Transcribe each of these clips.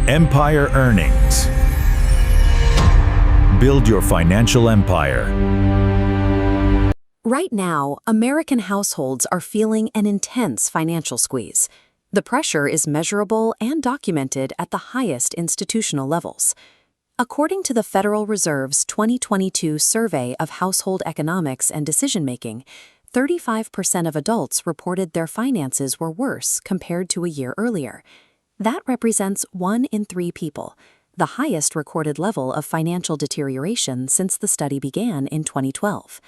Empire Earnings. Build your financial empire. Right now, American households are feeling an intense financial squeeze. The pressure is measurable and documented at the highest institutional levels. According to the Federal Reserve's 2022 Survey of Household Economics and Decision-Making, 35% of adults reported their finances were worse compared to a year earlier. That represents 1 in 3 people, the highest recorded level of financial deterioration since the study began in 2012.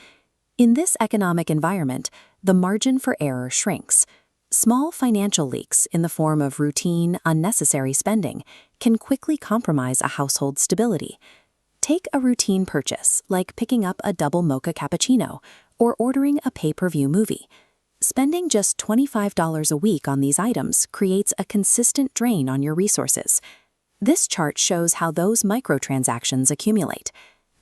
In this economic environment, the margin for error shrinks. Small financial leaks in the form of routine, unnecessary spending can quickly compromise a household's stability. Take a routine purchase, like picking up a double mocha cappuccino or ordering a pay-per-view movie. Spending just $25 a week on these items creates a consistent drain on your resources. This chart shows how those microtransactions accumulate.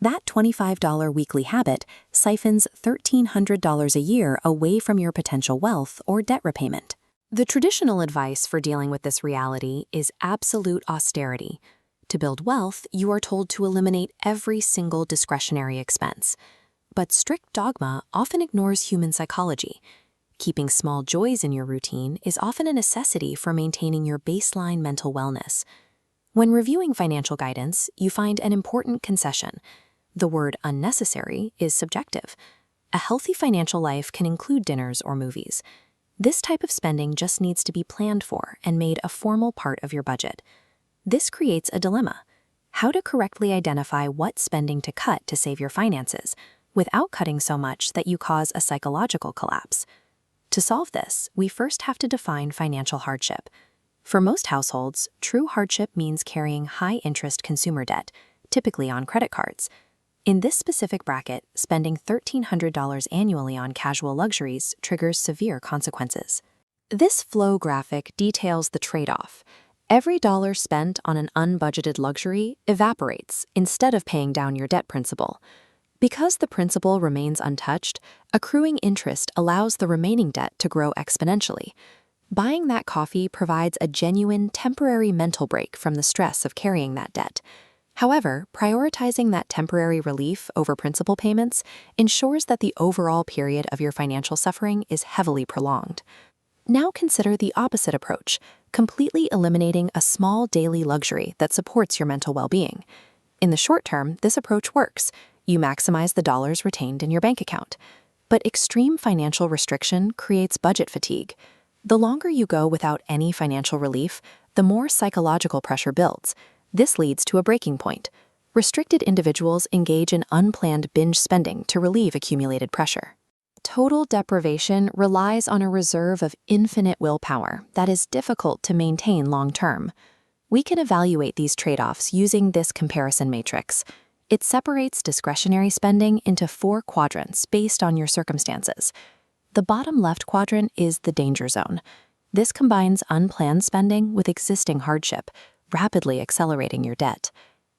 That $25 weekly habit siphons $1,300 a year away from your potential wealth or debt repayment. The traditional advice for dealing with this reality is absolute austerity. To build wealth, you are told to eliminate every single discretionary expense. But strict dogma often ignores human psychology. Keeping small joys in your routine is often a necessity for maintaining your baseline mental wellness. When reviewing financial guidance, you find an important concession. The word unnecessary is subjective. A healthy financial life can include dinners or movies. This type of spending just needs to be planned for and made a formal part of your budget. This creates a dilemma: how to correctly identify what spending to cut to save your finances, without cutting so much that you cause a psychological collapse. To solve this, we first have to define financial hardship. For most households, true hardship means carrying high-interest consumer debt, typically on credit cards. In this specific bracket, spending $1,300 annually on casual luxuries triggers severe consequences. This flow graphic details the trade-off. Every dollar spent on an unbudgeted luxury evaporates instead of paying down your debt principal. Because the principal remains untouched, accruing interest allows the remaining debt to grow exponentially. Buying that coffee provides a genuine, temporary mental break from the stress of carrying that debt. However, prioritizing that temporary relief over principal payments ensures that the overall period of your financial suffering is heavily prolonged. Now consider the opposite approach, completely eliminating a small daily luxury that supports your mental well-being. In the short term, this approach works. You maximize the dollars retained in your bank account. But extreme financial restriction creates budget fatigue. The longer you go without any financial relief, the more psychological pressure builds. This leads to a breaking point. Restricted individuals engage in unplanned binge spending to relieve accumulated pressure. Total deprivation relies on a reserve of infinite willpower that is difficult to maintain long-term. We can evaluate these trade-offs using this comparison matrix. It separates discretionary spending into 4 quadrants based on your circumstances. The bottom left quadrant is the danger zone. This combines unplanned spending with existing hardship, rapidly accelerating your debt.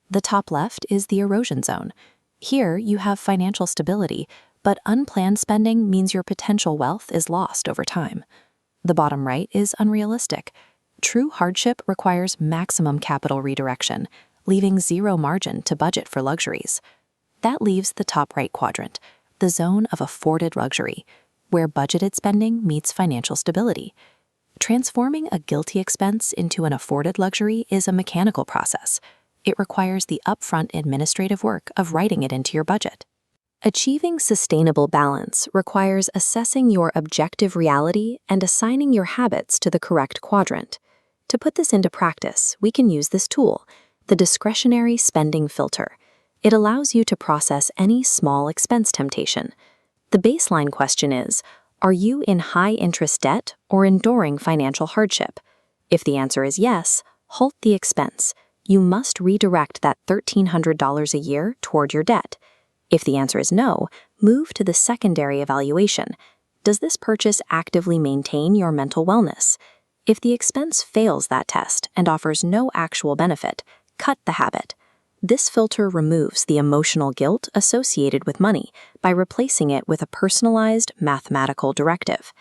The top left is the erosion zone. Here, you have financial stability, but unplanned spending means your potential wealth is lost over time. The bottom right is unrealistic. True hardship requires maximum capital redirection, leaving zero margin to budget for luxuries. That leaves the top right quadrant, the zone of afforded luxury, where budgeted spending meets financial stability. Transforming a guilty expense into an afforded luxury is a mechanical process. It requires the upfront administrative work of writing it into your budget. Achieving sustainable balance requires assessing your objective reality and assigning your habits to the correct quadrant. To put this into practice, we can use this tool, the discretionary spending filter. It allows you to process any small expense temptation. The baseline question is, are you in high-interest debt or enduring financial hardship? If the answer is yes, halt the expense. You must redirect that $1,300 a year toward your debt. If the answer is no, move to the secondary evaluation. Does this purchase actively maintain your mental wellness? If the expense fails that test and offers no actual benefit, cut the habit. This filter removes the emotional guilt associated with money by replacing it with a personalized mathematical directive.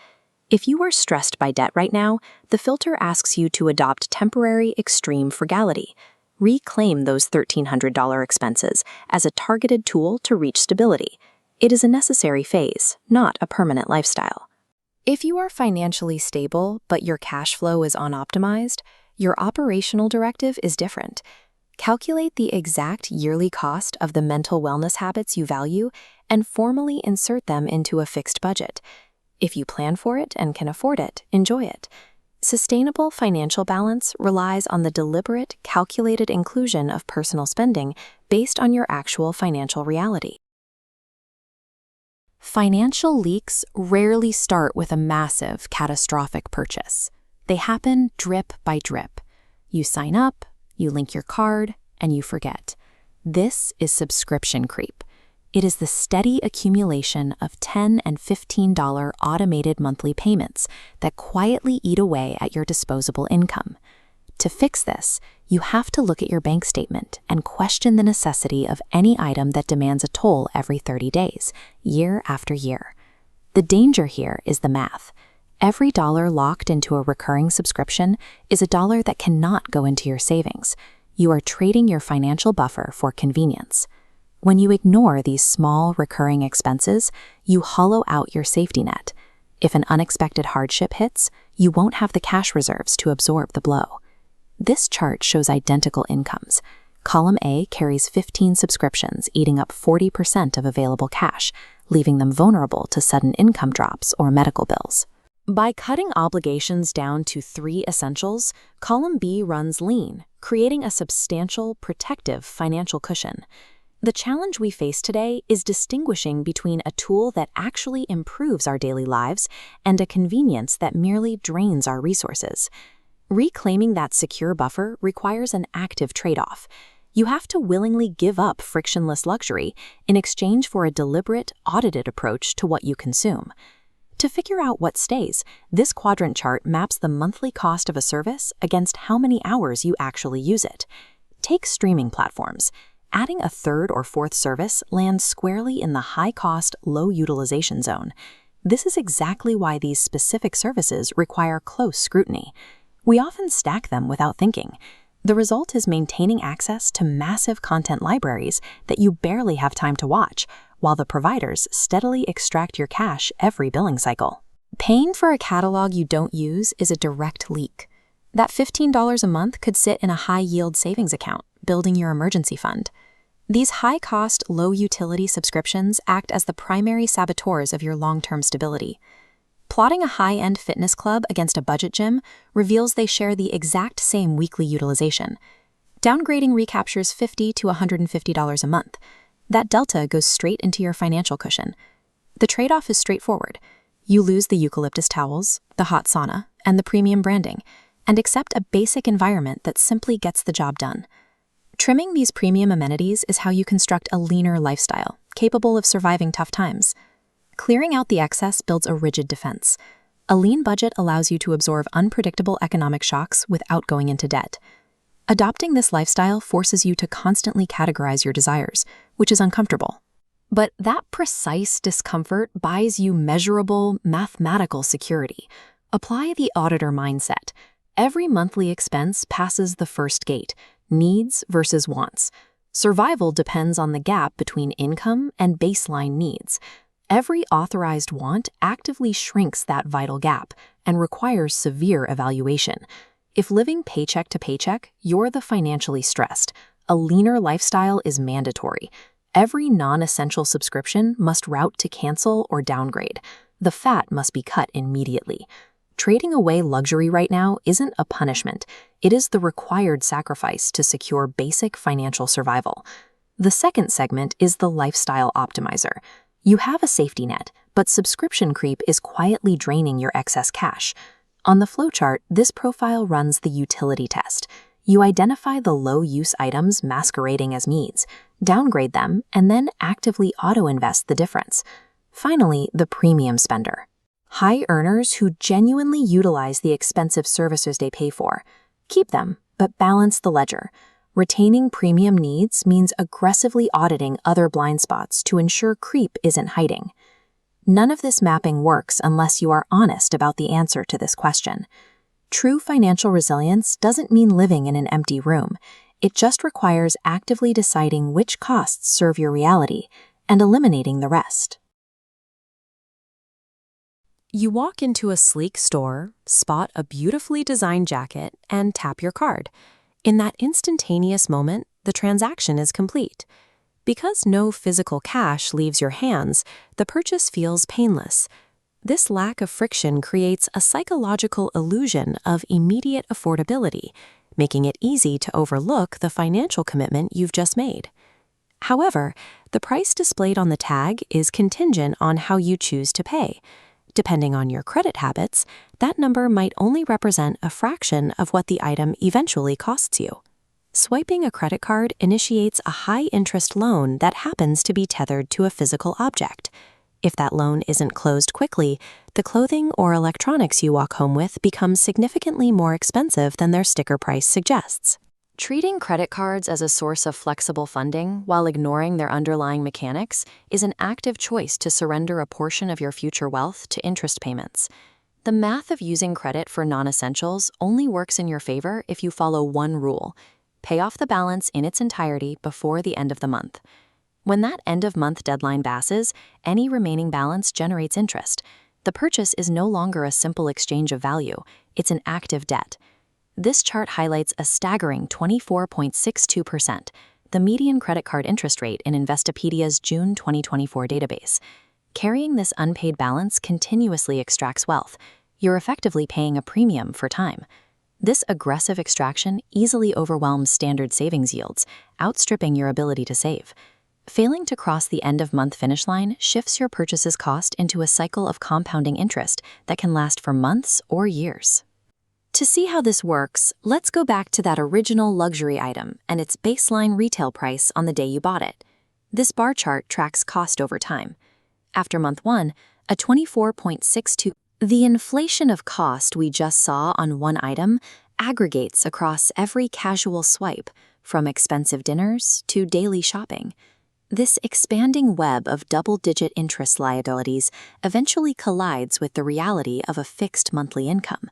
If you are stressed by debt right now, the filter asks you to adopt temporary extreme frugality. Reclaim those $1,300 expenses as a targeted tool to reach stability. It is a necessary phase, not a permanent lifestyle. If you are financially stable but your cash flow is unoptimized, your operational directive is different. Calculate the exact yearly cost of the mental wellness habits you value and formally insert them into a fixed budget. If you plan for it and can afford it, enjoy it. Sustainable financial balance relies on the deliberate, calculated inclusion of personal spending based on your actual financial reality. Financial leaks rarely start with a massive, catastrophic purchase. They happen drip by drip. You sign up, you link your card, and you forget. This is subscription creep. It is the steady accumulation of $10 and $15 automated monthly payments that quietly eat away at your disposable income. To fix this, you have to look at your bank statement and question the necessity of any item that demands a toll every 30 days, year after year. The danger here is the math. Every dollar locked into a recurring subscription is a dollar that cannot go into your savings. You are trading your financial buffer for convenience. When you ignore these small recurring expenses, you hollow out your safety net. If an unexpected hardship hits, you won't have the cash reserves to absorb the blow. This chart shows identical incomes. Column A carries 15 subscriptions, eating up 40% of available cash, leaving them vulnerable to sudden income drops or medical bills. By cutting obligations down to 3 essentials, column B runs lean, creating a substantial, protective financial cushion. The challenge we face today is distinguishing between a tool that actually improves our daily lives and a convenience that merely drains our resources. Reclaiming that secure buffer requires an active trade-off. You have to willingly give up frictionless luxury in exchange for a deliberate, audited approach to what you consume. To figure out what stays, this quadrant chart maps the monthly cost of a service against how many hours you actually use it. Take streaming platforms. Adding a third or fourth service lands squarely in the high-cost, low-utilization zone. This is exactly why these specific services require close scrutiny. We often stack them without thinking. The result is maintaining access to massive content libraries that you barely have time to watch, while the providers steadily extract your cash every billing cycle. Paying for a catalog you don't use is a direct leak. That $15 a month could sit in a high-yield savings account, building your emergency fund. These high-cost, low-utility subscriptions act as the primary saboteurs of your long-term stability. Plotting a high-end fitness club against a budget gym reveals they share the exact same weekly utilization. Downgrading recaptures $50 to $150 a month. That delta goes straight into your financial cushion. The trade-off is straightforward. You lose the eucalyptus towels, the hot sauna, and the premium branding, and accept a basic environment that simply gets the job done. Trimming these premium amenities is how you construct a leaner lifestyle, capable of surviving tough times. Clearing out the excess builds a rigid defense. A lean budget allows you to absorb unpredictable economic shocks without going into debt. Adopting this lifestyle forces you to constantly categorize your desires, which is uncomfortable. But that precise discomfort buys you measurable, mathematical security. Apply the auditor mindset. Every monthly expense passes the first gate, needs versus wants. Survival depends on the gap between income and baseline needs. Every authorized want actively shrinks that vital gap and requires severe evaluation. If living paycheck to paycheck, you're the financially stressed. A leaner lifestyle is mandatory. Every non-essential subscription must route to cancel or downgrade. The fat must be cut immediately. Trading away luxury right now isn't a punishment. It is the required sacrifice to secure basic financial survival. The second segment is the lifestyle optimizer. You have a safety net, but subscription creep is quietly draining your excess cash. On the flowchart, this profile runs the utility test. You identify the low-use items masquerading as needs, downgrade them, and then actively auto-invest the difference. Finally, the premium spender. High earners who genuinely utilize the expensive services they pay for. Keep them, but balance the ledger. Retaining premium needs means aggressively auditing other blind spots to ensure creep isn't hiding. None of this mapping works unless you are honest about the answer to this question. True financial resilience doesn't mean living in an empty room. It just requires actively deciding which costs serve your reality and eliminating the rest. You walk into a sleek store, spot a beautifully designed jacket, and tap your card. In that instantaneous moment, the transaction is complete. Because no physical cash leaves your hands, the purchase feels painless. This lack of friction creates a psychological illusion of immediate affordability, making it easy to overlook the financial commitment you've just made. However, the price displayed on the tag is contingent on how you choose to pay. Depending on your credit habits, that number might only represent a fraction of what the item eventually costs you. Swiping a credit card initiates a high-interest loan that happens to be tethered to a physical object. If that loan isn't closed quickly, the clothing or electronics you walk home with becomes significantly more expensive than their sticker price suggests. Treating credit cards as a source of flexible funding while ignoring their underlying mechanics is an active choice to surrender a portion of your future wealth to interest payments. The math of using credit for non-essentials only works in your favor if you follow one rule: pay off the balance in its entirety before the end of the month. When that end-of-month deadline passes, any remaining balance generates interest. The purchase is no longer a simple exchange of value, it's an active debt. This chart highlights a staggering 24.62%, the median credit card interest rate in Investopedia's June 2024 database. Carrying this unpaid balance continuously extracts wealth. You're effectively paying a premium for time. This aggressive extraction easily overwhelms standard savings yields, outstripping your ability to save. Failing to cross the end-of-month finish line shifts your purchase's cost into a cycle of compounding interest that can last for months or years. To see how this works, let's go back to that original luxury item and its baseline retail price on the day you bought it. This bar chart tracks cost over time. After month 1, a 24.62%. The inflation of cost we just saw on one item aggregates across every casual swipe, from expensive dinners to daily shopping. This expanding web of double-digit interest liabilities eventually collides with the reality of a fixed monthly income.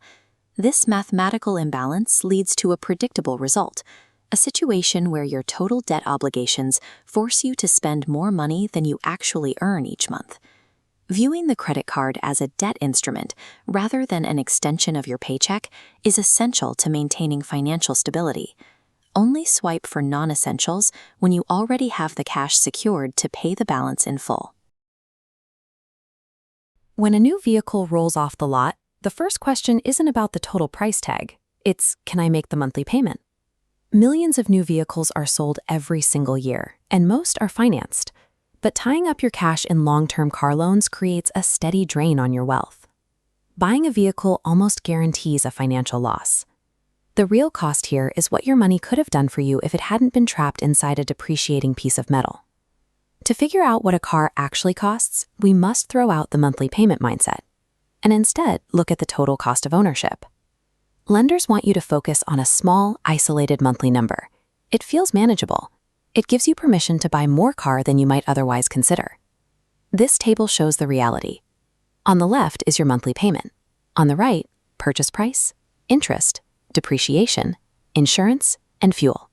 This mathematical imbalance leads to a predictable result, a situation where your total debt obligations force you to spend more money than you actually earn each month. Viewing the credit card as a debt instrument rather than an extension of your paycheck is essential to maintaining financial stability. Only swipe for non-essentials when you already have the cash secured to pay the balance in full. When a new vehicle rolls off the lot, the first question isn't about the total price tag. It's, can I make the monthly payment? Millions of new vehicles are sold every single year, and most are financed. But tying up your cash in long-term car loans creates a steady drain on your wealth. Buying a vehicle almost guarantees a financial loss. The real cost here is what your money could have done for you if it hadn't been trapped inside a depreciating piece of metal. To figure out what a car actually costs, we must throw out the monthly payment mindset and instead look at the total cost of ownership. Lenders want you to focus on a small, isolated monthly number. It feels manageable. It gives you permission to buy more car than you might otherwise consider. This table shows the reality. On the left is your monthly payment. On the right, purchase price, interest, depreciation, insurance, and fuel.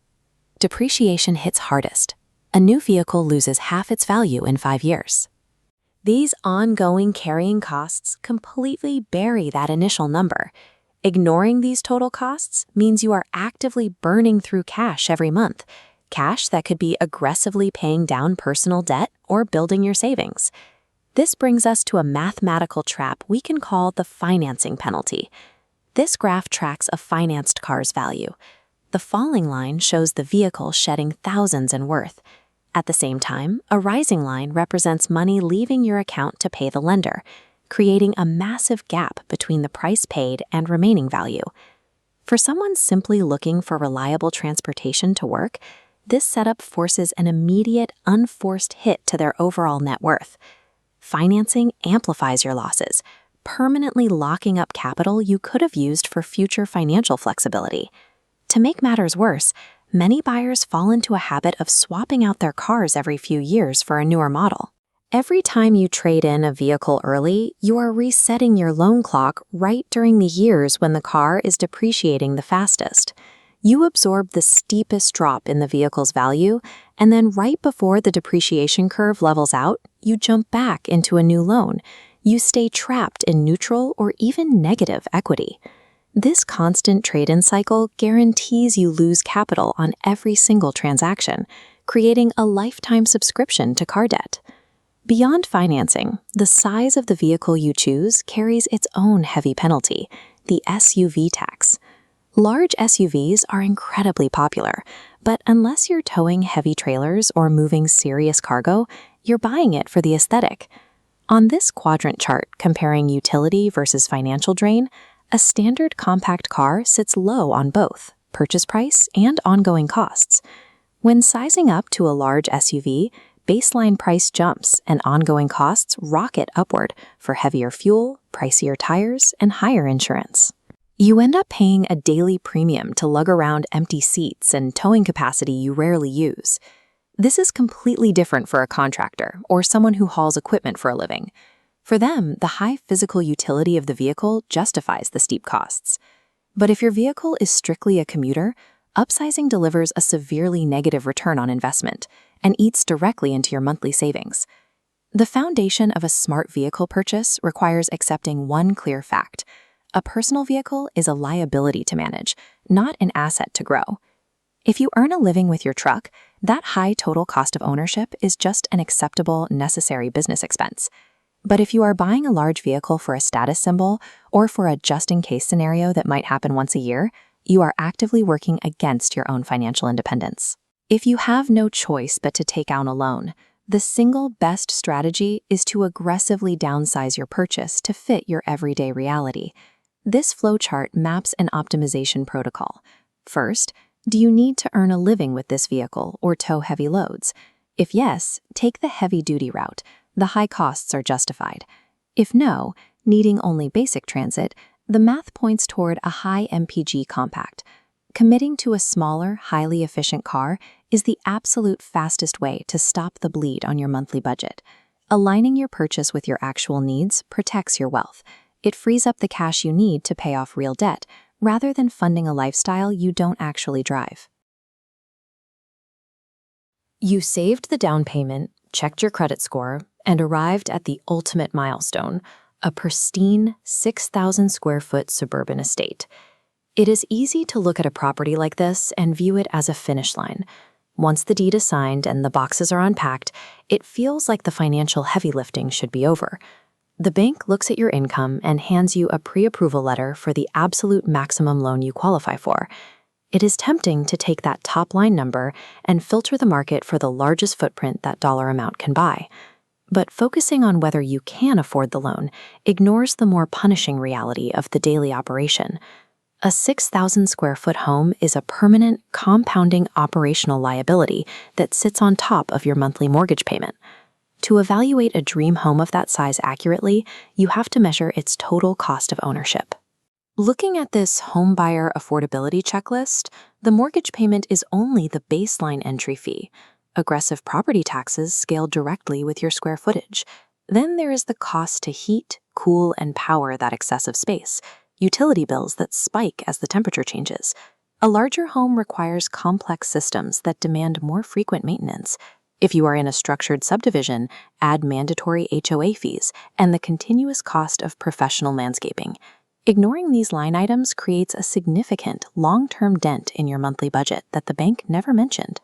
Depreciation hits hardest. A new vehicle loses half its value in 5 years. These ongoing carrying costs completely bury that initial number. Ignoring these total costs means you are actively burning through cash every month, cash that could be aggressively paying down personal debt or building your savings. This brings us to a mathematical trap we can call the financing penalty. This graph tracks a financed car's value. The falling line shows the vehicle shedding thousands in worth. At the same time, a rising line represents money leaving your account to pay the lender, creating a massive gap between the price paid and remaining value. For someone simply looking for reliable transportation to work, this setup forces an immediate, unforced hit to their overall net worth. Financing amplifies your losses, permanently locking up capital you could have used for future financial flexibility. To make matters worse, many buyers fall into a habit of swapping out their cars every few years for a newer model. Every time you trade in a vehicle early, you are resetting your loan clock right during the years when the car is depreciating the fastest. You absorb the steepest drop in the vehicle's value, and then right before the depreciation curve levels out, you jump back into a new loan. You stay trapped in neutral or even negative equity. This constant trade-in cycle guarantees you lose capital on every single transaction, creating a lifetime subscription to car debt. Beyond financing, the size of the vehicle you choose carries its own heavy penalty, the SUV tax. Large SUVs are incredibly popular, but unless you're towing heavy trailers or moving serious cargo, you're buying it for the aesthetic. On this quadrant chart comparing utility versus financial drain, a standard compact car sits low on both purchase price and ongoing costs. When sizing up to a large SUV, baseline price jumps and ongoing costs rocket upward for heavier fuel, pricier tires, and higher insurance. You end up paying a daily premium to lug around empty seats and towing capacity you rarely use. This is completely different for a contractor or someone who hauls equipment for a living. For them, the high physical utility of the vehicle justifies the steep costs. But if your vehicle is strictly a commuter, upsizing delivers a severely negative return on investment and eats directly into your monthly savings. The foundation of a smart vehicle purchase requires accepting one clear fact. A personal vehicle is a liability to manage, not an asset to grow. If you earn a living with your truck, that high total cost of ownership is just an acceptable, necessary business expense. But if you are buying a large vehicle for a status symbol or for a just-in-case scenario that might happen once a year, you are actively working against your own financial independence. If you have no choice but to take out a loan, the single best strategy is to aggressively downsize your purchase to fit your everyday reality. This flowchart maps an optimization protocol. First, do you need to earn a living with this vehicle or tow heavy loads? If yes, take the heavy-duty route. The high costs are justified. If no, needing only basic transit, the math points toward a high MPG compact. Committing to a smaller, highly efficient car is the absolute fastest way to stop the bleed on your monthly budget. Aligning your purchase with your actual needs protects your wealth. It frees up the cash you need to pay off real debt, rather than funding a lifestyle you don't actually drive. You saved the down payment, checked your credit score, and arrived at the ultimate milestone, a pristine 6,000 square foot suburban estate. It is easy to look at a property like this and view it as a finish line. Once the deed is signed and the boxes are unpacked, it feels like the financial heavy lifting should be over. The bank looks at your income and hands you a pre-approval letter for the absolute maximum loan you qualify for. It is tempting to take that top-line number and filter the market for the largest footprint that dollar amount can buy. But focusing on whether you can afford the loan ignores the more punishing reality of the daily operation. A 6,000 square foot home is a permanent, compounding operational liability that sits on top of your monthly mortgage payment. To evaluate a dream home of that size accurately, you have to measure its total cost of ownership. Looking at this home buyer affordability checklist, the mortgage payment is only the baseline entry fee. Aggressive property taxes scale directly with your square footage. Then there is the cost to heat, cool, and power that excessive space, utility bills that spike as the temperature changes. A larger home requires complex systems that demand more frequent maintenance. If you are in a structured subdivision, add mandatory HOA fees and the continuous cost of professional landscaping. Ignoring these line items creates a significant long-term dent in your monthly budget that the bank never mentioned.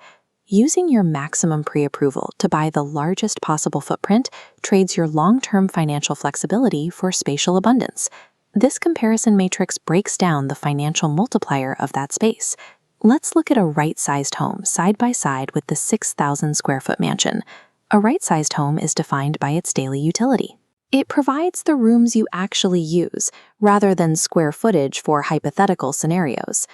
Using your maximum pre-approval to buy the largest possible footprint trades your long-term financial flexibility for spatial abundance. This comparison matrix breaks down the financial multiplier of that space. Let's look at a right-sized home side by side with the 6,000 square foot mansion. A right-sized home is defined by its daily utility. It provides the rooms you actually use, rather than square footage for hypothetical scenarios.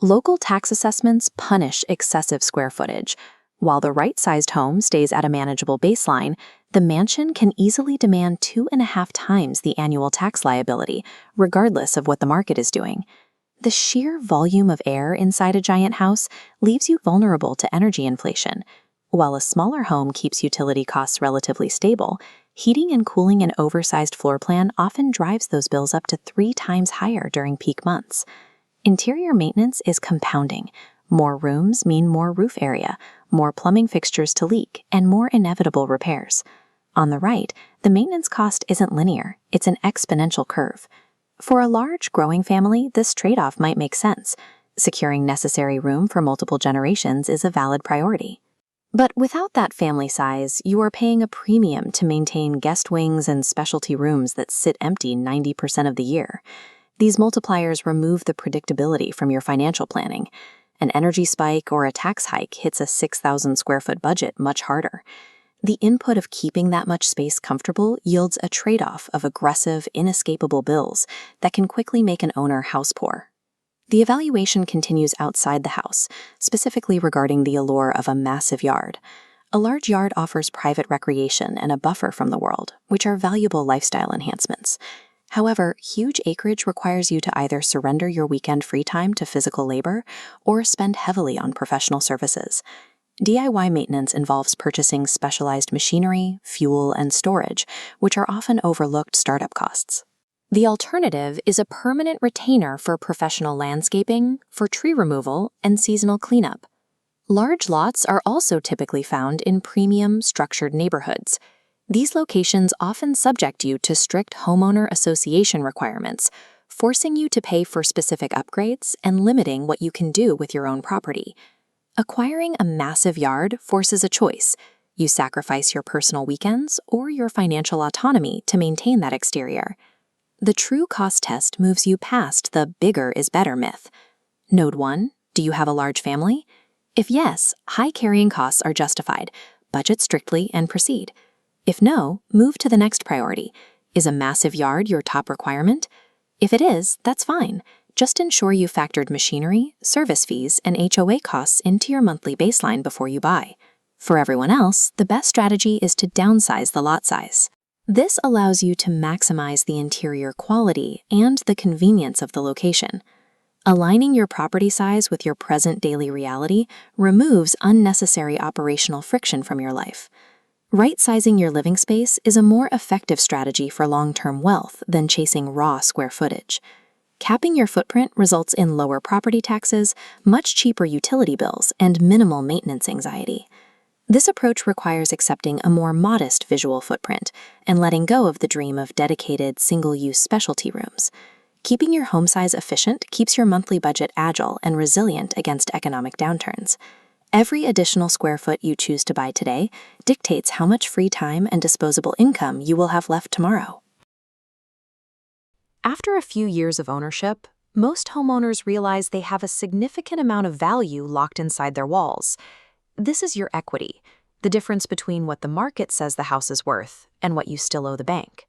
Local tax assessments punish excessive square footage. While the right-sized home stays at a manageable baseline, the mansion can easily demand 2.5 times the annual tax liability, regardless of what the market is doing. The sheer volume of air inside a giant house leaves you vulnerable to energy inflation. While a smaller home keeps utility costs relatively stable, heating and cooling an oversized floor plan often drives those bills up to 3 times higher during peak months. Interior maintenance is compounding. More rooms mean more roof area, more plumbing fixtures to leak, and more inevitable repairs. On the right, the maintenance cost isn't linear, it's an exponential curve. For a large, growing family, this trade-off might make sense. Securing necessary room for multiple generations is a valid priority. But without that family size, you are paying a premium to maintain guest wings and specialty rooms that sit empty 90% of the year. These multipliers remove the predictability from your financial planning. An energy spike or a tax hike hits a 6,000 square foot budget much harder. The input of keeping that much space comfortable yields a trade-off of aggressive, inescapable bills that can quickly make an owner house poor. The evaluation continues outside the house, specifically regarding the allure of a massive yard. A large yard offers private recreation and a buffer from the world, which are valuable lifestyle enhancements. However, huge acreage requires you to either surrender your weekend free time to physical labor or spend heavily on professional services. DIY maintenance involves purchasing specialized machinery, fuel, and storage, which are often overlooked startup costs. The alternative is a permanent retainer for professional landscaping, for tree removal, and seasonal cleanup. Large lots are also typically found in premium, structured neighborhoods. These locations often subject you to strict homeowner association requirements, forcing you to pay for specific upgrades and limiting what you can do with your own property. Acquiring a massive yard forces a choice. You sacrifice your personal weekends or your financial autonomy to maintain that exterior. The true cost test moves you past the bigger is better myth. Node 1, do you have a large family? If yes, high carrying costs are justified. Budget strictly and proceed. If no, move to the next priority. Is a massive yard your top requirement? If it is, that's fine. Just ensure you factored machinery, service fees, and HOA costs into your monthly baseline before you buy. For everyone else, the best strategy is to downsize the lot size. This allows you to maximize the interior quality and the convenience of the location. Aligning your property size with your present daily reality removes unnecessary operational friction from your life. Right-sizing your living space is a more effective strategy for long-term wealth than chasing raw square footage. Capping your footprint results in lower property taxes, much cheaper utility bills, and minimal maintenance anxiety. This approach requires accepting a more modest visual footprint and letting go of the dream of dedicated, single-use specialty rooms. Keeping your home size efficient keeps your monthly budget agile and resilient against economic downturns. Every additional square foot you choose to buy today dictates how much free time and disposable income you will have left tomorrow. After a few years of ownership, most homeowners realize they have a significant amount of value locked inside their walls. This is your equity, the difference between what the market says the house is worth and what you still owe the bank.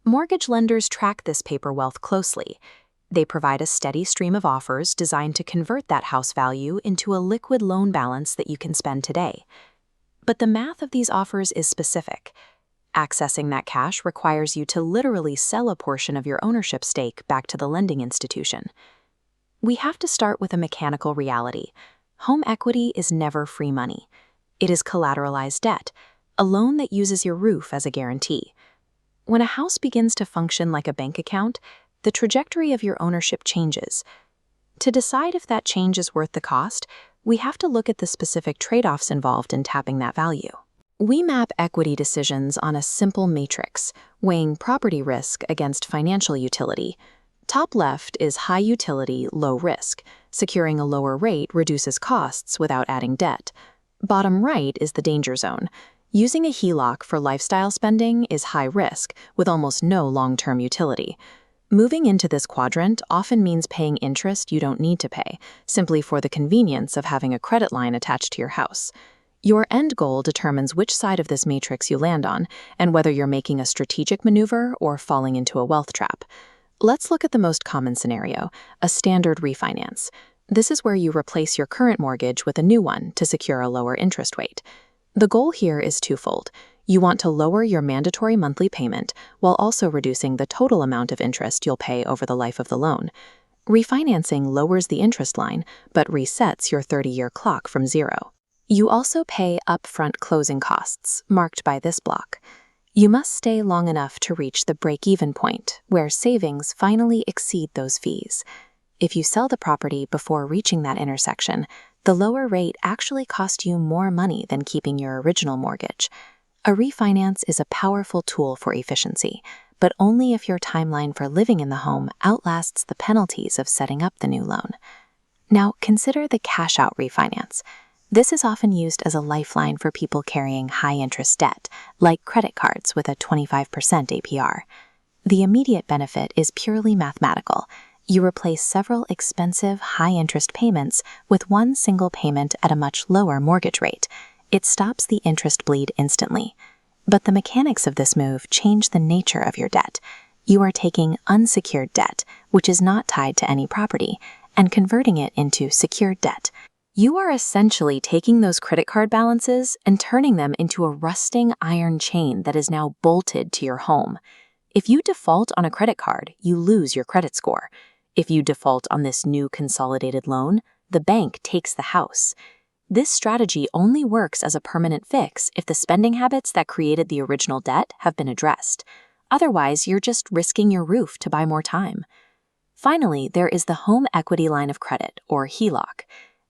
Mortgage lenders track this paper wealth closely. They provide a steady stream of offers designed to convert that house value into a liquid loan balance that you can spend today. But the math of these offers is specific. Accessing that cash requires you to literally sell a portion of your ownership stake back to the lending institution. We have to start with a mechanical reality. Home equity is never free money. It is collateralized debt, a loan that uses your roof as a guarantee. When a house begins to function like a bank account, the trajectory of your ownership changes. To decide if that change is worth the cost, we have to look at the specific trade-offs involved in tapping that value. We map equity decisions on a simple matrix, weighing property risk against financial utility. Top left is high utility, low risk. Securing a lower rate reduces costs without adding debt. Bottom right is the danger zone. Using a HELOC for lifestyle spending is high risk, with almost no long-term utility. Moving into this quadrant often means paying interest you don't need to pay, simply for the convenience of having a credit line attached to your house. Your end goal determines which side of this matrix you land on, and whether you're making a strategic maneuver or falling into a wealth trap. Let's look at the most common scenario, a standard refinance. This is where you replace your current mortgage with a new one to secure a lower interest rate. The goal here is twofold. You want to lower your mandatory monthly payment while also reducing the total amount of interest you'll pay over the life of the loan. Refinancing lowers the interest line, but resets your 30-year clock from zero. You also pay upfront closing costs, marked by this block. You must stay long enough to reach the break-even point, where savings finally exceed those fees. If you sell the property before reaching that intersection, the lower rate actually costs you more money than keeping your original mortgage. A refinance is a powerful tool for efficiency, but only if your timeline for living in the home outlasts the penalties of setting up the new loan. Now, consider the cash-out refinance. This is often used as a lifeline for people carrying high-interest debt, like credit cards with a 25% APR. The immediate benefit is purely mathematical. You replace several expensive, high-interest payments with one single payment at a much lower mortgage rate. It stops the interest bleed instantly. But the mechanics of this move change the nature of your debt. You are taking unsecured debt, which is not tied to any property, and converting it into secured debt. You are essentially taking those credit card balances and turning them into a rusting iron chain that is now bolted to your home. If you default on a credit card, you lose your credit score. If you default on this new consolidated loan, the bank takes the house. This strategy only works as a permanent fix if the spending habits that created the original debt have been addressed. Otherwise, you're just risking your roof to buy more time. Finally, there is the home equity line of credit, or HELOC.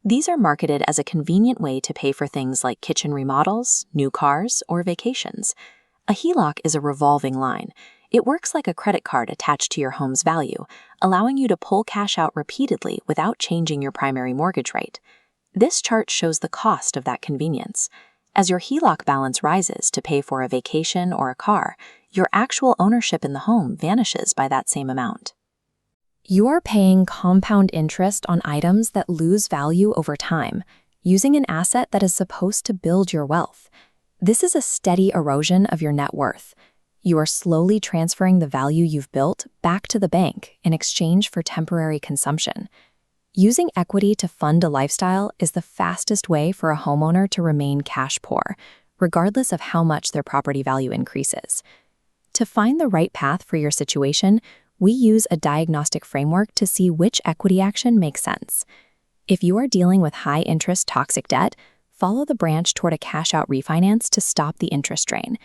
These are marketed as a convenient way to pay for things like kitchen remodels, new cars, or vacations. A HELOC is a revolving line. It works like a credit card attached to your home's value, allowing you to pull cash out repeatedly without changing your primary mortgage rate. This chart shows the cost of that convenience. As your HELOC balance rises to pay for a vacation or a car, your actual ownership in the home vanishes by that same amount. You are paying compound interest on items that lose value over time, using an asset that is supposed to build your wealth. This is a steady erosion of your net worth. You are slowly transferring the value you've built back to the bank in exchange for temporary consumption. Using equity to fund a lifestyle is the fastest way for a homeowner to remain cash poor, regardless of how much their property value increases. To find the right path for your situation, we use a diagnostic framework to see which equity action makes sense. If you are dealing with high-interest toxic debt, follow the branch toward a cash-out refinance to stop the interest drain.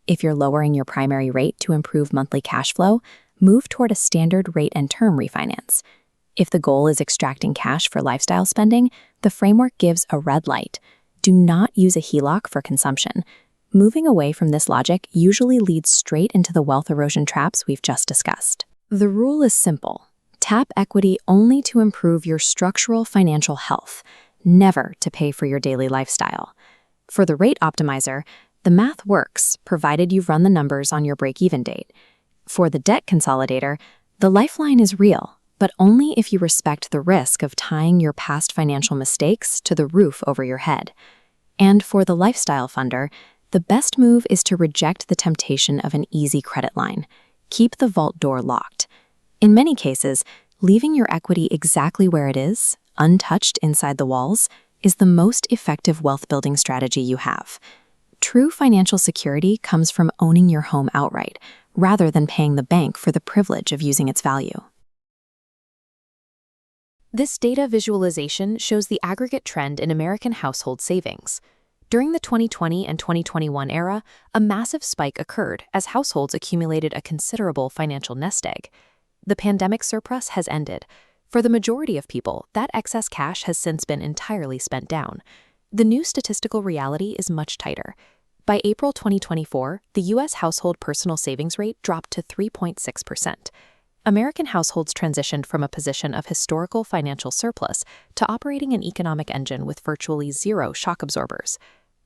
If you're lowering your primary rate to improve monthly cash flow, move toward a standard rate and term refinance. If the goal is extracting cash for lifestyle spending, the framework gives a red light. Do not use a HELOC for consumption. Moving away from this logic usually leads straight into the wealth erosion traps we've just discussed. The rule is simple. Tap equity only to improve your structural financial health, never to pay for your daily lifestyle. For the rate optimizer, the math works, provided you've run the numbers on your break-even date. For the debt consolidator, the lifeline is real, but only if you respect the risk of tying your past financial mistakes to the roof over your head. And for the lifestyle funder, the best move is to reject the temptation of an easy credit line. Keep the vault door locked. In many cases, leaving your equity exactly where it is, untouched inside the walls, is the most effective wealth-building strategy you have. True financial security comes from owning your home outright, rather than paying the bank for the privilege of using its value. This data visualization shows the aggregate trend in American household savings. During the 2020 and 2021 era, a massive spike occurred as households accumulated a considerable financial nest egg. The pandemic surplus has ended. For the majority of people, that excess cash has since been entirely spent down. The new statistical reality is much tighter. By April 2024, the U.S. household personal savings rate dropped to 3.6%. American households transitioned from a position of historical financial surplus to operating an economic engine with virtually zero shock absorbers.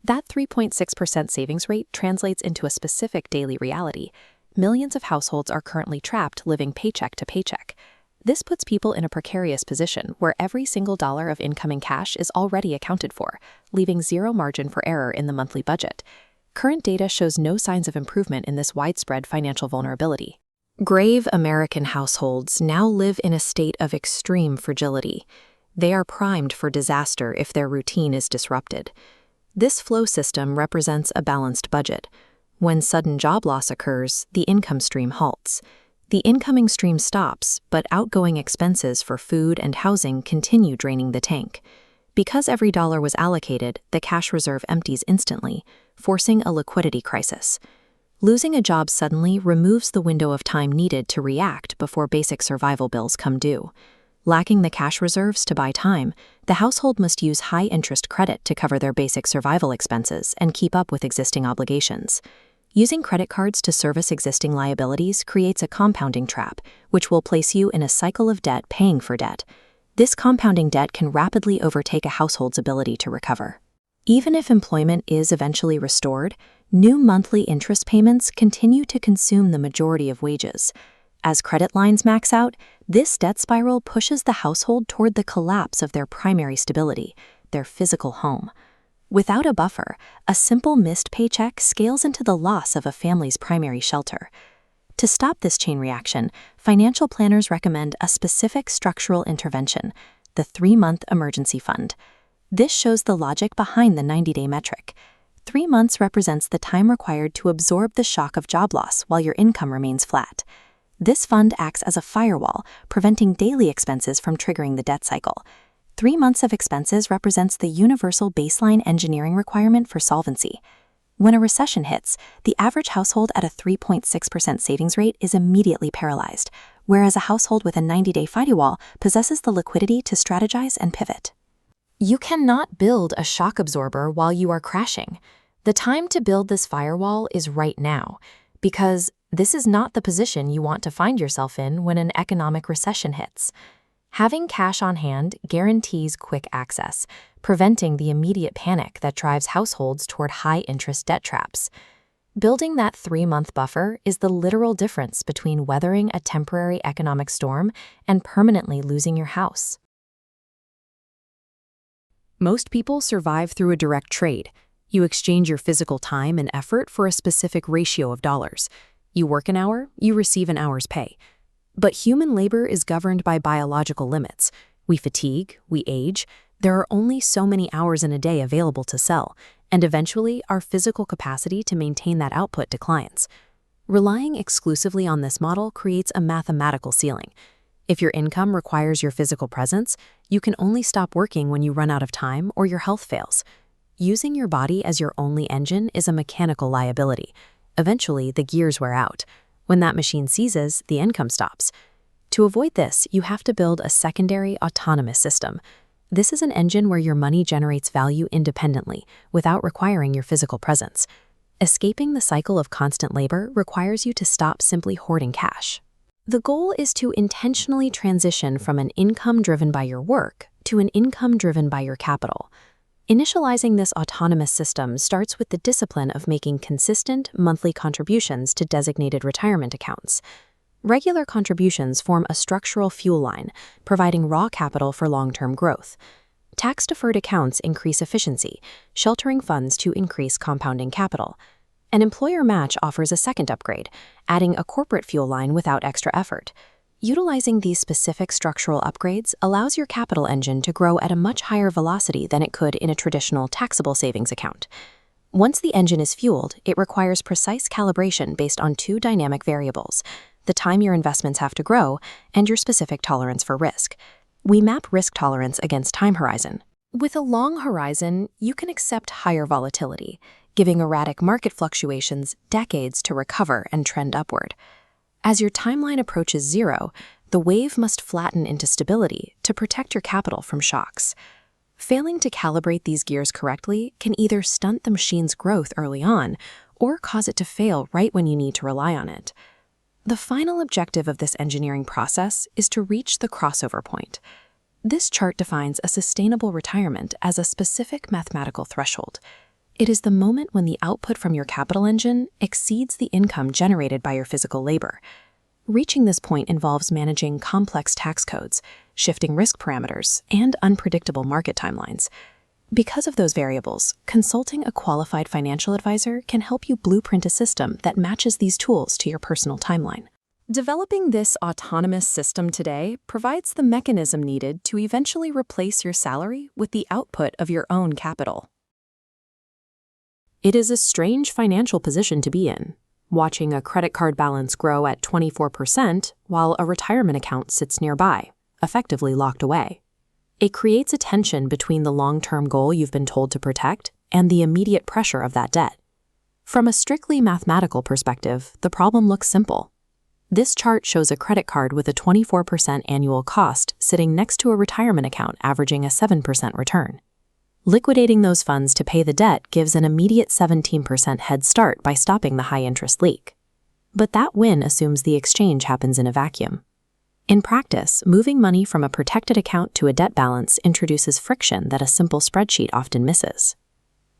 That 3.6% savings rate translates into a specific daily reality. Millions of households are currently trapped living paycheck to paycheck. This puts people in a precarious position where every single dollar of incoming cash is already accounted for, leaving zero margin for error in the monthly budget. Current data shows no signs of improvement in this widespread financial vulnerability. Grave American households now live in a state of extreme fragility. They are primed for disaster if their routine is disrupted. This flow system represents a balanced budget. When sudden job loss occurs, the income stream halts. The incoming stream stops, but outgoing expenses for food and housing continue draining the tank. Because every dollar was allocated, the cash reserve empties instantly, forcing a liquidity crisis. Losing a job suddenly removes the window of time needed to react before basic survival bills come due. Lacking the cash reserves to buy time, the household must use high-interest credit to cover their basic survival expenses and keep up with existing obligations. Using credit cards to service existing liabilities creates a compounding trap, which will place you in a cycle of debt paying for debt. This compounding debt can rapidly overtake a household's ability to recover. Even if employment is eventually restored, new monthly interest payments continue to consume the majority of wages. As credit lines max out, this debt spiral pushes the household toward the collapse of their primary stability, their physical home. Without a buffer, a simple missed paycheck scales into the loss of a family's primary shelter. To stop this chain reaction, financial planners recommend a specific structural intervention, the 3-month emergency fund. This shows the logic behind the 90-day metric. 3 months represents the time required to absorb the shock of job loss while your income remains flat. This fund acts as a firewall, preventing daily expenses from triggering the debt cycle. 3 months of expenses represents the universal baseline engineering requirement for solvency. When a recession hits, the average household at a 3.6% savings rate is immediately paralyzed, whereas a household with a 90-day firewall possesses the liquidity to strategize and pivot. You cannot build a shock absorber while you are crashing. The time to build this firewall is right now, because this is not the position you want to find yourself in when an economic recession hits. Having cash on hand guarantees quick access, preventing the immediate panic that drives households toward high-interest debt traps. Building that 3-month buffer is the literal difference between weathering a temporary economic storm and permanently losing your house. Most people survive through a direct trade. You exchange your physical time and effort for a specific ratio of dollars. You work an hour, you receive an hour's pay. But human labor is governed by biological limits. We fatigue, we age, there are only so many hours in a day available to sell, and eventually our physical capacity to maintain that output declines. Relying exclusively on this model creates a mathematical ceiling. If your income requires your physical presence, you can only stop working when you run out of time or your health fails. Using your body as your only engine is a mechanical liability. Eventually, the gears wear out. When that machine seizes, the income stops. To avoid this, you have to build a secondary autonomous system. This is an engine where your money generates value independently, without requiring your physical presence. Escaping the cycle of constant labor requires you to stop simply hoarding cash. The goal is to intentionally transition from an income driven by your work to an income driven by your capital. Initializing this autonomous system starts with the discipline of making consistent monthly contributions to designated retirement accounts. Regular contributions form a structural fuel line, providing raw capital for long-term growth. Tax-deferred accounts increase efficiency, sheltering funds to increase compounding capital. An employer match offers a second upgrade, adding a corporate fuel line without extra effort. Utilizing these specific structural upgrades allows your capital engine to grow at a much higher velocity than it could in a traditional taxable savings account. Once the engine is fueled, it requires precise calibration based on 2 dynamic variables: the time your investments have to grow and your specific tolerance for risk. We map risk tolerance against time horizon. With a long horizon, you can accept higher volatility, giving erratic market fluctuations decades to recover and trend upward. As your timeline approaches zero, the wave must flatten into stability to protect your capital from shocks. Failing to calibrate these gears correctly can either stunt the machine's growth early on or cause it to fail right when you need to rely on it. The final objective of this engineering process is to reach the crossover point. This chart defines a sustainable retirement as a specific mathematical threshold. It is the moment when the output from your capital engine exceeds the income generated by your physical labor. Reaching this point involves managing complex tax codes, shifting risk parameters, and unpredictable market timelines. Because of those variables, consulting a qualified financial advisor can help you blueprint a system that matches these tools to your personal timeline. Developing this autonomous system today provides the mechanism needed to eventually replace your salary with the output of your own capital. It is a strange financial position to be in, watching a credit card balance grow at 24% while a retirement account sits nearby, effectively locked away. It creates a tension between the long-term goal you've been told to protect and the immediate pressure of that debt. From a strictly mathematical perspective, the problem looks simple. This chart shows a credit card with a 24% annual cost sitting next to a retirement account averaging a 7% return. Liquidating those funds to pay the debt gives an immediate 17% head start by stopping the high-interest leak. But that win assumes the exchange happens in a vacuum. In practice, moving money from a protected account to a debt balance introduces friction that a simple spreadsheet often misses.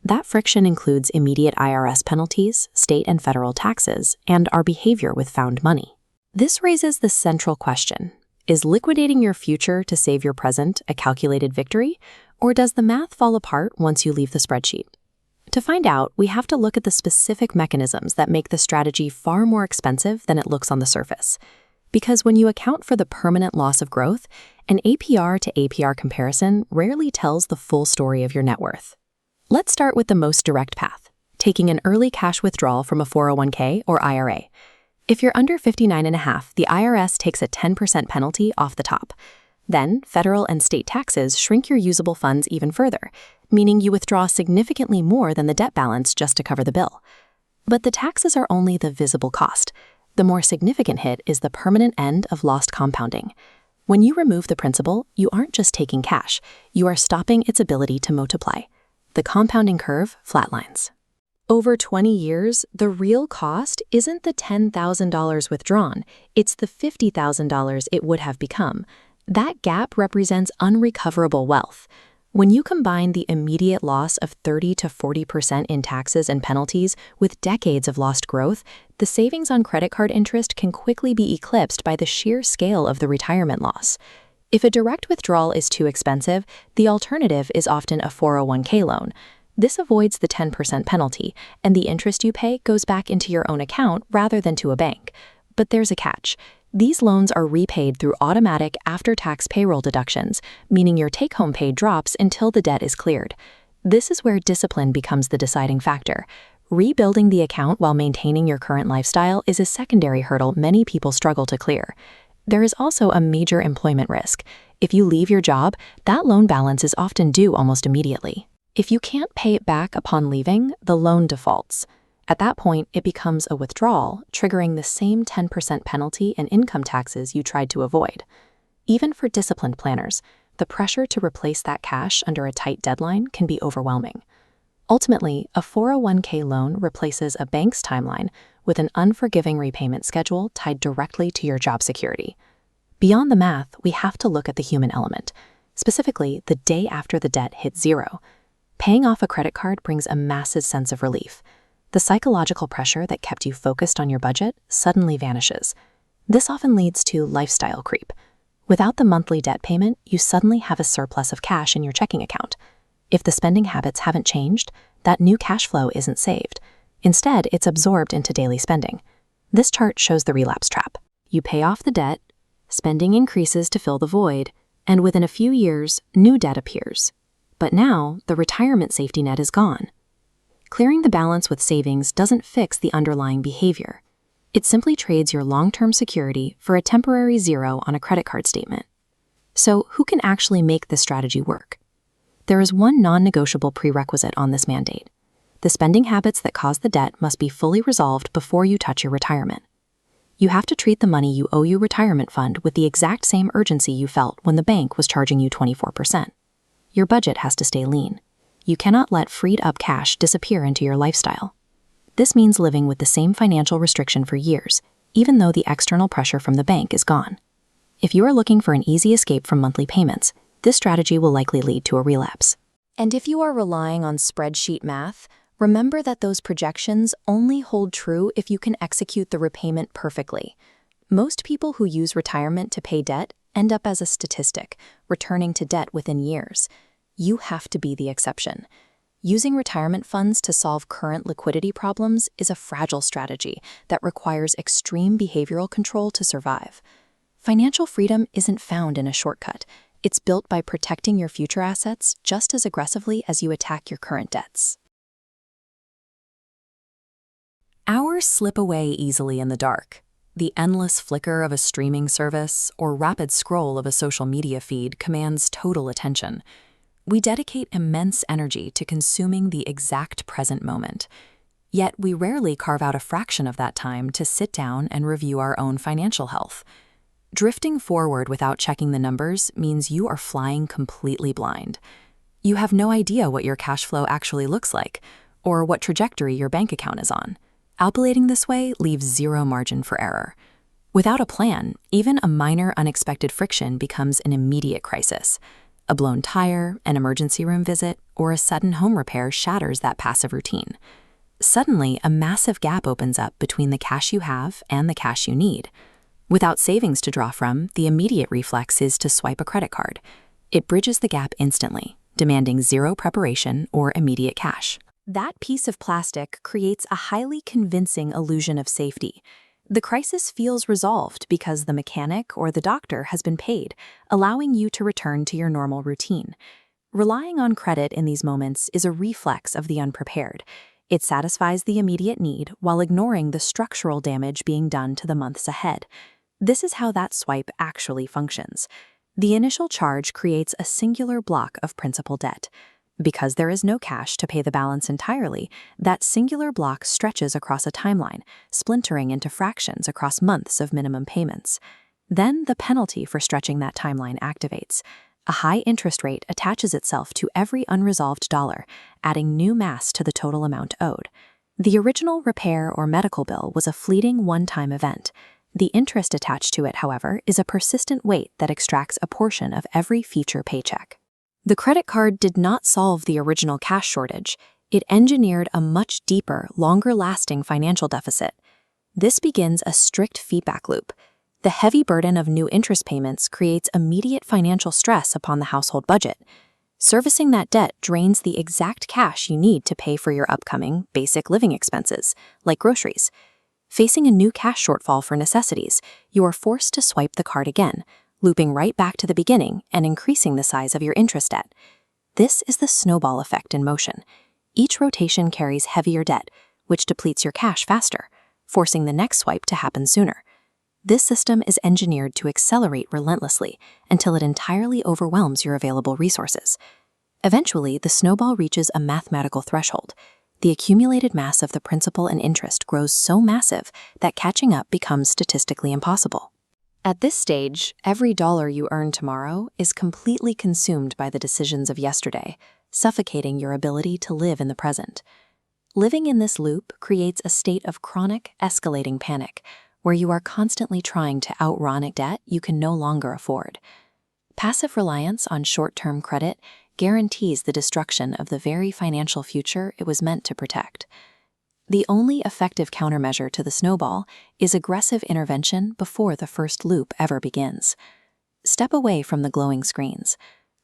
That friction includes immediate IRS penalties, state and federal taxes, and our behavior with found money. This raises the central question: is liquidating your future to save your present a calculated victory, or does the math fall apart once you leave the spreadsheet? To find out, we have to look at the specific mechanisms that make the strategy far more expensive than it looks on the surface. Because when you account for the permanent loss of growth, an APR to APR comparison rarely tells the full story of your net worth. Let's start with the most direct path, taking an early cash withdrawal from a 401k or IRA. If you're under 59.5, the IRS takes a 10% penalty off the top. Then, federal and state taxes shrink your usable funds even further, meaning you withdraw significantly more than the debt balance just to cover the bill. But the taxes are only the visible cost. The more significant hit is the permanent end of lost compounding. When you remove the principal, you aren't just taking cash, you are stopping its ability to multiply. The compounding curve flatlines. Over 20 years, the real cost isn't the $10,000 withdrawn, it's the $50,000 it would have become. That gap represents unrecoverable wealth. When you combine the immediate loss of 30 to 40% in taxes and penalties with decades of lost growth, the savings on credit card interest can quickly be eclipsed by the sheer scale of the retirement loss. If a direct withdrawal is too expensive, the alternative is often a 401k loan. This avoids the 10% penalty, and the interest you pay goes back into your own account rather than to a bank. But there's a catch. These loans are repaid through automatic after-tax payroll deductions, meaning your take-home pay drops until the debt is cleared. This is where discipline becomes the deciding factor. Rebuilding the account while maintaining your current lifestyle is a secondary hurdle many people struggle to clear. There is also a major employment risk. If you leave your job, that loan balance is often due almost immediately. If you can't pay it back upon leaving, the loan defaults. At that point, it becomes a withdrawal, triggering the same 10% penalty and income taxes you tried to avoid. Even for disciplined planners, the pressure to replace that cash under a tight deadline can be overwhelming. Ultimately, a 401k loan replaces a bank's timeline with an unforgiving repayment schedule tied directly to your job security. Beyond the math, we have to look at the human element, specifically the day after the debt hits zero. Paying off a credit card brings a massive sense of relief. The psychological pressure that kept you focused on your budget suddenly vanishes. This often leads to lifestyle creep. Without the monthly debt payment, you suddenly have a surplus of cash in your checking account. If the spending habits haven't changed, that new cash flow isn't saved. Instead, it's absorbed into daily spending. This chart shows the relapse trap. You pay off the debt, spending increases to fill the void, and within a few years, new debt appears. But now, the retirement safety net is gone. Clearing the balance with savings doesn't fix the underlying behavior. It simply trades your long-term security for a temporary zero on a credit card statement. So, who can actually make this strategy work? There is one non-negotiable prerequisite on this mandate. The spending habits that cause the debt must be fully resolved before you touch your retirement. You have to treat the money you owe your retirement fund with the exact same urgency you felt when the bank was charging you 24%. Your budget has to stay lean. You cannot let freed-up cash disappear into your lifestyle. This means living with the same financial restriction for years, even though the external pressure from the bank is gone. If you are looking for an easy escape from monthly payments, this strategy will likely lead to a relapse. And if you are relying on spreadsheet math, remember that those projections only hold true if you can execute the repayment perfectly. Most people who use retirement to pay debt end up as a statistic, returning to debt within years. You have to be the exception. Using retirement funds to solve current liquidity problems is a fragile strategy that requires extreme behavioral control to survive. Financial freedom isn't found in a shortcut. It's built by protecting your future assets just as aggressively as you attack your current debts. Hours slip away easily in the dark. The endless flicker of a streaming service or rapid scroll of a social media feed commands total attention. We dedicate immense energy to consuming the exact present moment. Yet we rarely carve out a fraction of that time to sit down and review our own financial health. Drifting forward without checking the numbers means you are flying completely blind. You have no idea what your cash flow actually looks like, or what trajectory your bank account is on. Operating this way leaves zero margin for error. Without a plan, even a minor unexpected friction becomes an immediate crisis. A blown tire, an emergency room visit, or a sudden home repair shatters that passive routine. Suddenly, a massive gap opens up between the cash you have and the cash you need. Without savings to draw from, the immediate reflex is to swipe a credit card. It bridges the gap instantly, demanding zero preparation or immediate cash. That piece of plastic creates a highly convincing illusion of safety. The crisis feels resolved because the mechanic or the doctor has been paid, allowing you to return to your normal routine. Relying on credit in these moments is a reflex of the unprepared. It satisfies the immediate need while ignoring the structural damage being done to the months ahead. This is how that swipe actually functions. The initial charge creates a singular block of principal debt. Because there is no cash to pay the balance entirely, that singular block stretches across a timeline, splintering into fractions across months of minimum payments. Then the penalty for stretching that timeline activates. A high interest rate attaches itself to every unresolved dollar, adding new mass to the total amount owed. The original repair or medical bill was a fleeting one-time event. The interest attached to it, however, is a persistent weight that extracts a portion of every future paycheck. The credit card did not solve the original cash shortage. It engineered a much deeper, longer-lasting financial deficit. This begins a strict feedback loop. The heavy burden of new interest payments creates immediate financial stress upon the household budget. Servicing that debt drains the exact cash you need to pay for your upcoming basic living expenses, like groceries. Facing a new cash shortfall for necessities, you are forced to swipe the card again, looping right back to the beginning and increasing the size of your interest debt. This is the snowball effect in motion. Each rotation carries heavier debt, which depletes your cash faster, forcing the next swipe to happen sooner. This system is engineered to accelerate relentlessly until it entirely overwhelms your available resources. Eventually, the snowball reaches a mathematical threshold. The accumulated mass of the principal and interest grows so massive that catching up becomes statistically impossible. At this stage, every dollar you earn tomorrow is completely consumed by the decisions of yesterday, suffocating your ability to live in the present. Living in this loop creates a state of chronic, escalating panic, where you are constantly trying to outrun a debt you can no longer afford. Passive reliance on short-term credit guarantees the destruction of the very financial future it was meant to protect. The only effective countermeasure to the snowball is aggressive intervention before the first loop ever begins. Step away from the glowing screens.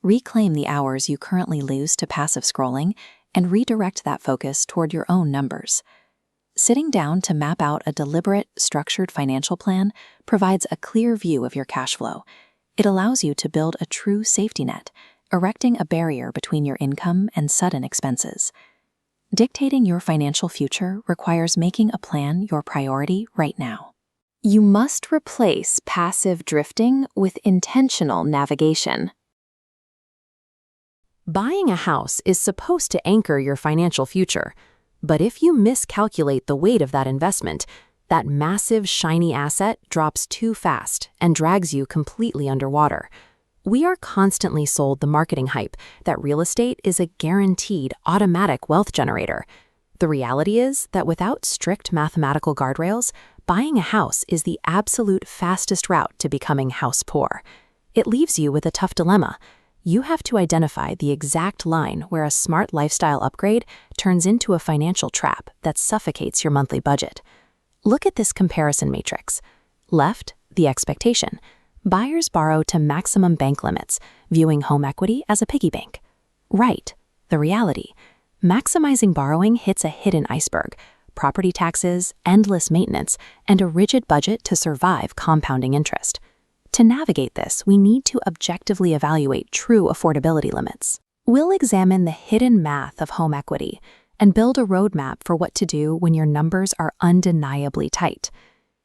Reclaim the hours you currently lose to passive scrolling and redirect that focus toward your own numbers. Sitting down to map out a deliberate, structured financial plan provides a clear view of your cash flow. It allows you to build a true safety net, erecting a barrier between your income and sudden expenses. Dictating your financial future requires making a plan your priority right now. You must replace passive drifting with intentional navigation. Buying a house is supposed to anchor your financial future, but if you miscalculate the weight of that investment, that massive, shiny asset drops too fast and drags you completely underwater. We are constantly sold the marketing hype that real estate is a guaranteed automatic wealth generator. The reality is that without strict mathematical guardrails, buying a house is the absolute fastest route to becoming house poor. It leaves you with a tough dilemma. You have to identify the exact line where a smart lifestyle upgrade turns into a financial trap that suffocates your monthly budget. Look at this comparison matrix. Left, the expectation. Buyers borrow to maximum bank limits, viewing home equity as a piggy bank. Right, the reality. Maximizing borrowing hits a hidden iceberg: property taxes, endless maintenance, and a rigid budget to survive compounding interest. To navigate this, we need to objectively evaluate true affordability limits. We'll examine the hidden math of home equity and build a roadmap for what to do when your numbers are undeniably tight.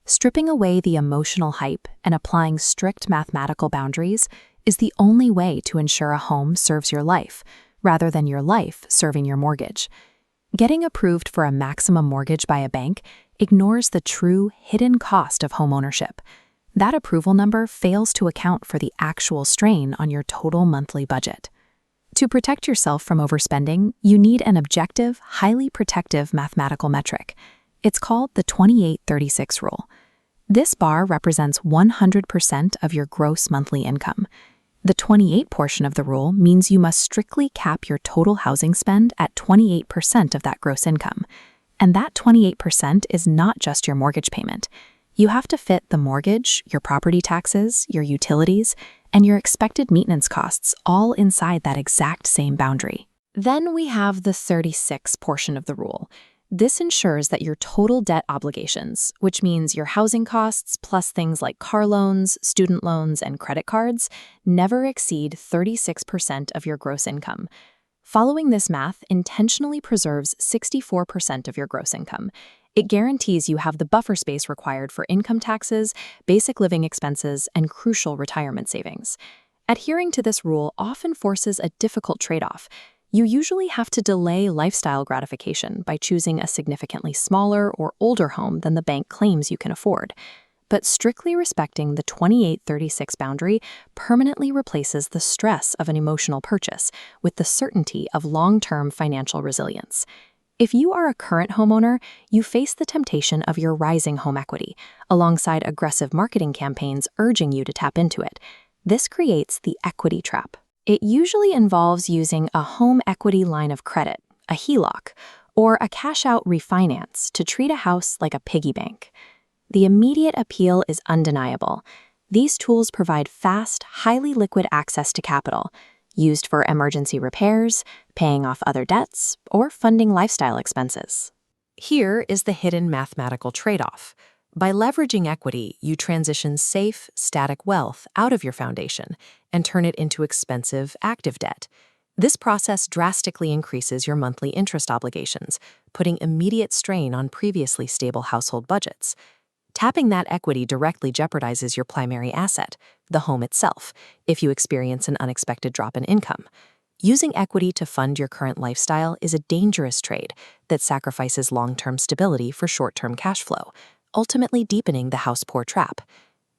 Stripping away the emotional hype and applying strict mathematical boundaries is the only way to ensure a home serves your life, rather than your life serving your mortgage. Getting approved for a maximum mortgage by a bank ignores the true hidden cost of homeownership. That approval number fails to account for the actual strain on your total monthly budget. To protect yourself from overspending, you need an objective, highly protective mathematical metric. It's called the 28-36 rule. This bar represents 100% of your gross monthly income. The 28 portion of the rule means you must strictly cap your total housing spend at 28% of that gross income. And that 28% is not just your mortgage payment. You have to fit the mortgage, your property taxes, your utilities, and your expected maintenance costs all inside that exact same boundary. Then we have the 36 portion of the rule. This ensures that your total debt obligations, which means your housing costs plus things like car loans, student loans, and credit cards, never exceed 36% of your gross income. Following this math intentionally preserves 64% of your gross income. It guarantees you have the buffer space required for income taxes, basic living expenses, and crucial retirement savings. Adhering to this rule often forces a difficult trade-off. You usually have to delay lifestyle gratification by choosing a significantly smaller or older home than the bank claims you can afford. But strictly respecting the 28-36 boundary permanently replaces the stress of an emotional purchase with the certainty of long-term financial resilience. If you are a current homeowner, you face the temptation of your rising home equity, alongside aggressive marketing campaigns urging you to tap into it. This creates the equity trap. It usually involves using a home equity line of credit, a HELOC, or a cash-out refinance to treat a house like a piggy bank. The immediate appeal is undeniable. These tools provide fast, highly liquid access to capital, used for emergency repairs, paying off other debts, or funding lifestyle expenses. Here is the hidden mathematical trade-off. By leveraging equity, you transition safe, static wealth out of your foundation and turn it into expensive, active debt. This process drastically increases your monthly interest obligations, putting immediate strain on previously stable household budgets. Tapping that equity directly jeopardizes your primary asset, the home itself, if you experience an unexpected drop in income. Using equity to fund your current lifestyle is a dangerous trade that sacrifices long-term stability for short-term cash flow, ultimately deepening the house poor trap.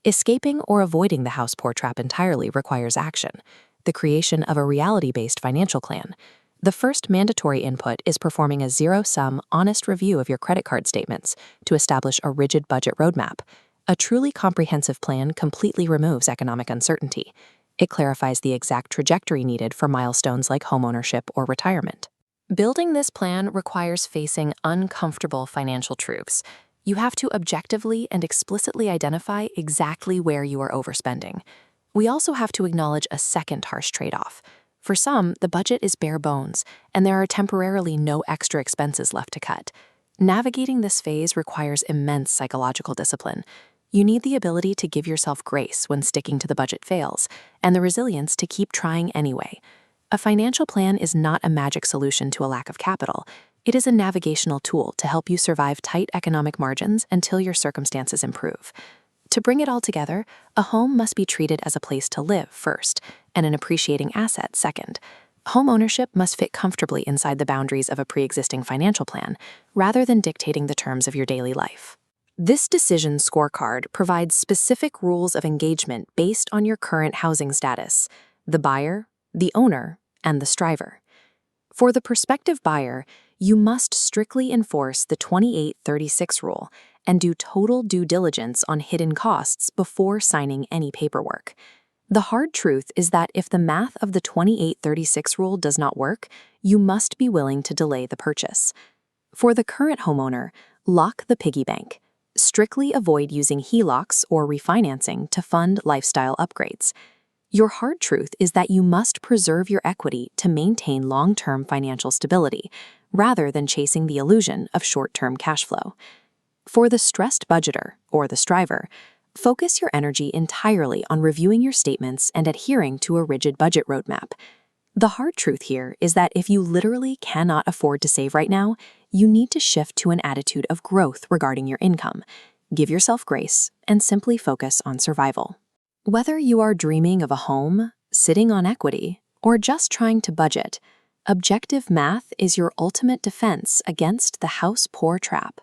Escaping or avoiding the house poor trap entirely requires action, the creation of a reality-based financial plan. The first mandatory input is performing a zero-sum, honest review of your credit card statements to establish a rigid budget roadmap. A truly comprehensive plan completely removes economic uncertainty. It clarifies the exact trajectory needed for milestones like homeownership or retirement. Building this plan requires facing uncomfortable financial truths. You have to objectively and explicitly identify exactly where you are overspending. We also have to acknowledge a second harsh trade-off. For some, the budget is bare bones, and there are temporarily no extra expenses left to cut. Navigating this phase requires immense psychological discipline. You need the ability to give yourself grace when sticking to the budget fails, and the resilience to keep trying anyway. A financial plan is not a magic solution to a lack of capital. It is a navigational tool to help you survive tight economic margins until your circumstances improve. To bring it all together, a home must be treated as a place to live first, and an appreciating asset second. Home ownership must fit comfortably inside the boundaries of a pre-existing financial plan, rather than dictating the terms of your daily life. This decision scorecard provides specific rules of engagement based on your current housing status, the buyer, the owner, and the striver. For the prospective buyer, you must strictly enforce the 28-36 rule and do total due diligence on hidden costs before signing any paperwork. The hard truth is that if the math of the 28-36 rule does not work, you must be willing to delay the purchase. For the current homeowner, lock the piggy bank. Strictly avoid using HELOCs or refinancing to fund lifestyle upgrades. Your hard truth is that you must preserve your equity to maintain long-term financial stability, rather than chasing the illusion of short-term cash flow. For the stressed budgeter, or the striver, focus your energy entirely on reviewing your statements and adhering to a rigid budget roadmap. The hard truth here is that if you literally cannot afford to save right now, you need to shift to an attitude of growth regarding your income. Give yourself grace and simply focus on survival. Whether you are dreaming of a home, sitting on equity, or just trying to budget, objective math is your ultimate defense against the house poor trap.